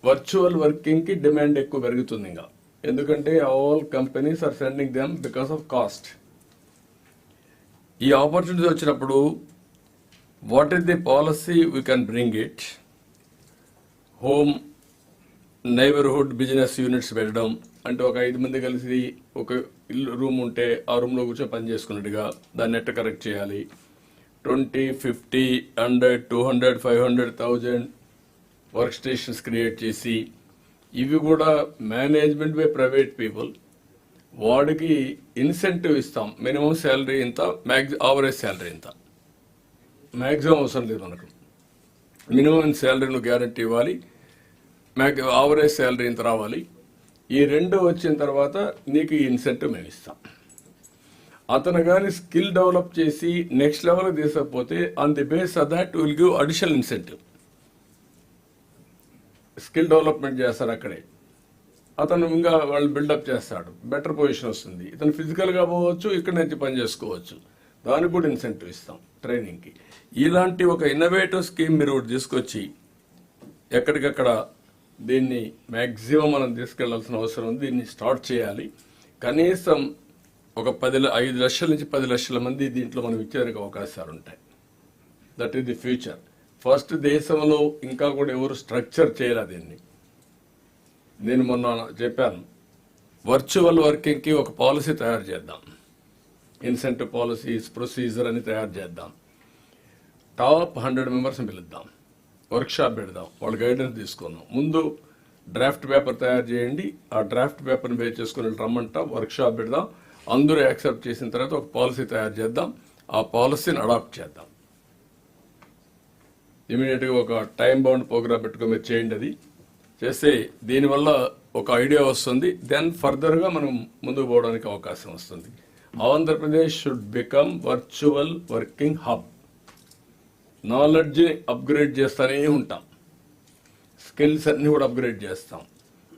Virtual వర్కింగ్కి demand ఎక్కువ పెరుగుతుంది ఇంకా. ఎందుకంటే all companies are sending them because of cost. ఈ ఆపర్చునిటీ వచ్చినప్పుడు what is the policy we can bring it. Home neighbourhood business units పెట్టడం అంటే ఒక 5 మంది కలిసి ఒక ఇల్లు రూమ్ ఉంటే ఆ రూమ్లో కూర్చొని పని చేసుకున్నట్టుగా దాన్ని ఎట్ట కరెక్ట్ చేయాలి. 20, 50, 100, 200, 500, 1000 వర్క్ స్టేషన్స్ క్రియేట్ చేసి ఇవి కూడా మేనేజ్మెంట్ బై ప్రైవేట్ పీపుల్. వాడికి ఇన్సెంటివ్ ఇస్తాం. మినిమం శాలరీ ఇంత, ఆవరేజ్ శాలరీ ఇంత. మ్యాక్సిమం అవసరం లేదు మనకు. మినిమం శాలరీ నువ్వు గ్యారంటీ ఇవ్వాలి, ఆవరేజ్ శాలరీ ఇంత రావాలి. ఈ రెండు వచ్చిన తర్వాత నీకు ఈ ఇన్సెంటివ్ మేము ఇస్తాం. అతను కానీ స్కిల్ డెవలప్ చేసి నెక్స్ట్ లెవెల్కి తీసుకపోతే on the base of that will give additional incentive. Skill development చేస్తారు అక్కడే. అతను ఇంకా వాళ్ళు బిల్డప్ చేస్తాడు, బెటర్ పొజిషన్ వస్తుంది. ఇతను ఫిజికల్గా పోవచ్చు, ఇక్కడ నుంచి పని చేసుకోవచ్చు. దానికి కూడా ఇన్సెంటివ్ ఇస్తాం ట్రైనింగ్కి. ఇలాంటి ఒక ఇన్నోవేటివ్ స్కీమ్ మీరు తీసుకొచ్చి ఎక్కడికక్కడ దీన్ని మ్యాక్సిమం మనం తీసుకెళ్లాల్సిన అవసరం ఉంది. దీన్ని స్టార్ట్ చేయాలి. కనీసం ఒక 5 లక్షల నుంచి 10 లక్షల మంది దీంట్లో మనం ఇచ్చేందుకు అవకాశాలు ఉంటాయి. That is the future. First దేశంలో ఇంకా కూడా ఎవరు స్ట్రక్చర్ చేయలేదు దీన్ని. నేను మొన్న చెప్పాను, వర్చువల్ వర్కింగ్కి ఒక పాలసీ తయారు చేద్దాం. ఇన్సెంటివ్ పాలసీస్, ప్రొసీజర్ అని తయారు చేద్దాం. టాప్ 100 మెంబర్స్ని పిలుద్దాం, వర్క్షాప్ పెడదాం, వాళ్ళ గైడెన్స్ తీసుకుందాం. ముందు డ్రాఫ్ట్ పేపర్ తయారు చేయండి. ఆ డ్రాఫ్ట్ పేపర్ని బేస్ చేసుకుని రమ్మంటాం, వర్క్షాప్ పెడదాం. అందరూ యాక్సెప్ట్ చేసిన తర్వాత ఒక పాలసీ తయారు చేద్దాం. ఆ పాలసీని అడాప్ట్ చేద్దాం. ఇమీడియట్గా ఒక టైం బౌండ్ ప్రోగ్రామ్ పెట్టుకుని మీరు చేయండి. అది చేస్తే దీనివల్ల ఒక ఐడియా వస్తుంది. దెన్ ఫర్దర్గా మనం ముందుకు పోవడానికి అవకాశం వస్తుంది. Andhra Pradesh should become virtual working hub. Knowledge upgrade చేస్తూనే ఉంటాం. స్కిల్స్ అన్నీ కూడా అప్గ్రేడ్ చేస్తాం.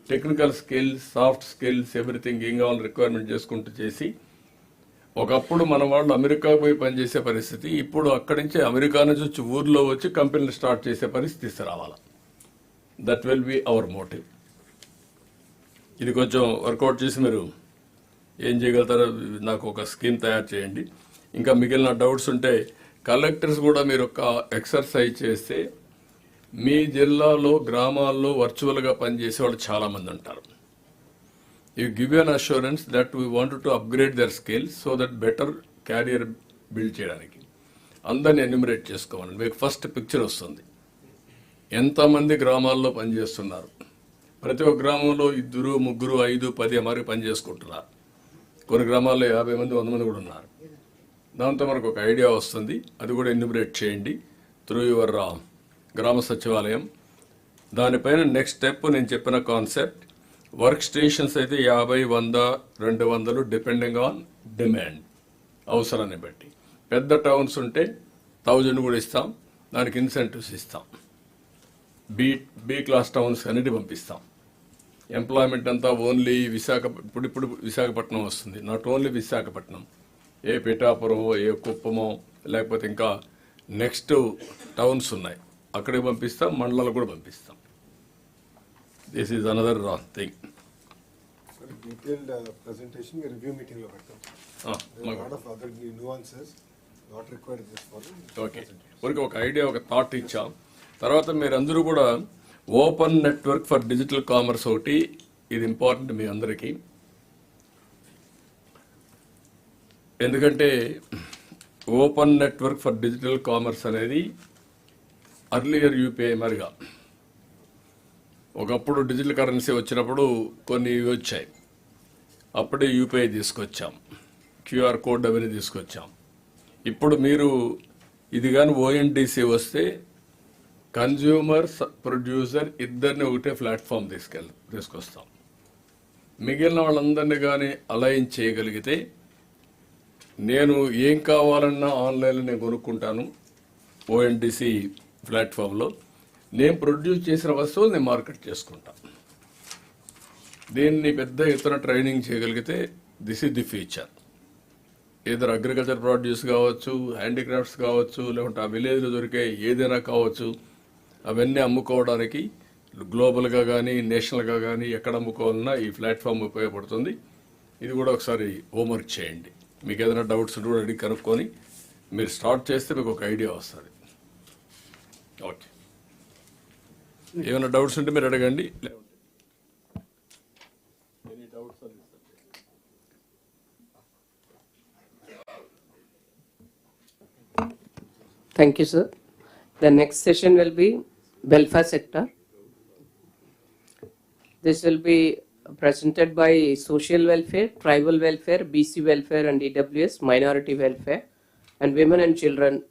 Technical skills, soft skills, everything ఏం కావాలో రిక్వైర్మెంట్ చేసుకుంటూ చేసి, ఒకప్పుడు మన వాళ్ళు అమెరికా పోయి పనిచేసే పరిస్థితి, ఇప్పుడు అక్కడి నుంచి అమెరికా నుంచి వచ్చి ఊర్లో వచ్చి కంపెనీలు స్టార్ట్ చేసే పరిస్థితి తీసుకురావాలి. That will be our motive. ఇది కొంచెం వర్కౌట్ చేసి మీరు ఏం చేయగలుగుతారో నాకు ఒక స్కీమ్ తయారు చేయండి. ఇంకా మిగిలిన డౌట్స్ ఉంటే కలెక్టర్స్ కూడా మీరు ఒక ఎక్సర్సైజ్ చేస్తే, మీ జిల్లాలో గ్రామాల్లో వర్చువల్గా పనిచేసే వాళ్ళు చాలామంది ఉంటారు. You give an assurance that we want to upgrade their skills so that better career build చేయడానికి అందరిని ఎన్యూమరేట్ చేసుకోవాలి. మీకు ఫస్ట్ పిక్చర్ వస్తుంది ఎంతమంది గ్రామాల్లో పనిచేస్తున్నారు. ప్రతి ఒక్క గ్రామంలో 2, 3, 5, 10 మరి పని చేసుకుంటున్నారు. కొన్ని గ్రామాల్లో 50 మంది, 100 మంది కూడా ఉన్నారు. దాంతో మనకు ఒక ఐడియా వస్తుంది. అది కూడా ఎన్యూమరేట్ చేయండి త్రూ యువర్ గ్రామ సచివాలయం. దానిపైన నెక్స్ట్ స్టెప్ నేను చెప్పిన కాన్సెప్ట్, వర్క్ స్టేషన్స్ అయితే 50, 100, 200 డిపెండింగ్ ఆన్ డిమాండ్, అవసరాన్ని బట్టి. పెద్ద టౌన్స్ ఉంటే 1000 కూడా ఇస్తాం, దానికి ఇన్సెంటివ్స్ ఇస్తాం. బి క్లాస్ టౌన్స్ అన్నిటి పంపిస్తాం. ఎంప్లాయ్మెంట్ అంతా ఓన్లీ ఇప్పుడు విశాఖపట్నం వస్తుంది. నాట్ ఓన్లీ విశాఖపట్నం, ఏ పిఠాపురమో, ఏ కుప్పమో, లేకపోతే ఇంకా నెక్స్ట్ టౌన్స్ ఉన్నాయి, అక్కడికి పంపిస్తాం. మండలాలు కూడా పంపిస్తాం. This is another thing. Detailed presentation review meeting లో పెడతాం. ఓకే, ఊరికి ఒక ఐడియా, ఒక థాట్ ఇచ్చాం. తర్వాత మీరందరూ కూడా open network for digital commerce ఒకటి, ఇది ఇంపార్టెంట్ మీ అందరికీ. ఎందుకంటే open network for digital commerce అనేది అర్లియర్ యూపీఐ మరిగా ఒకప్పుడు డిజిటల్ కరెన్సీ వచ్చినప్పుడు కొన్ని ఇవి వచ్చాయి. అప్పుడే యూపీఐ తీసుకొచ్చాం, క్యూఆర్ కోడ్ అవన్నీ తీసుకొచ్చాం. ఇప్పుడు మీరు ఇది కానీ ఓఎన్డీసీ వస్తే కన్జ్యూమర్, ప్రొడ్యూసర్ ఇద్దరిని ఒకటే ప్లాట్ఫామ్ తీసుకొస్తాం. మిగిలిన వాళ్ళందరినీ కానీ అలైన్ చేయగలిగితే, నేను ఏం కావాలన్నా ఆన్లైన్లో నేను కొనుక్కుంటాను ఓఎన్డీసీ ప్లాట్ఫామ్లో. నేను ప్రొడ్యూస్ చేసిన వస్తువులు నేను మార్కెట్ చేసుకుంటాను. దీన్ని పెద్ద ఎత్తున ట్రైనింగ్ చేయగలిగితే దిస్ ఇస్ ది ఫ్యూచర్. ఏదైనా అగ్రికల్చర్ ప్రొడ్యూస్ కావచ్చు, హ్యాండీక్రాఫ్ట్స్ కావచ్చు, లేకుంటే ఆ విలేజ్లో దొరికే ఏదైనా కావచ్చు, అవన్నీ అమ్ముకోవడానికి గ్లోబల్గా కానీ నేషనల్గా కానీ ఎక్కడ అమ్ముకోవాలన్నా ఈ ప్లాట్ఫామ్ ఉపయోగపడుతుంది. ఇది కూడా ఒకసారి హోంవర్క్ చేయండి. మీకు ఏదైనా డౌట్స్ ఉంటే కూడా అడిగి కనుక్కొని మీరు స్టార్ట్ చేస్తే మీకు ఒక ఐడియా వస్తుంది. ఓకే, ఏమైనా డౌట్స్ ఉంటే మీరు అడగండి. Thank you, sir. The next session will be welfare sector. This will be presented by social welfare, tribal welfare, BC welfare and EWS, minority welfare, and women and children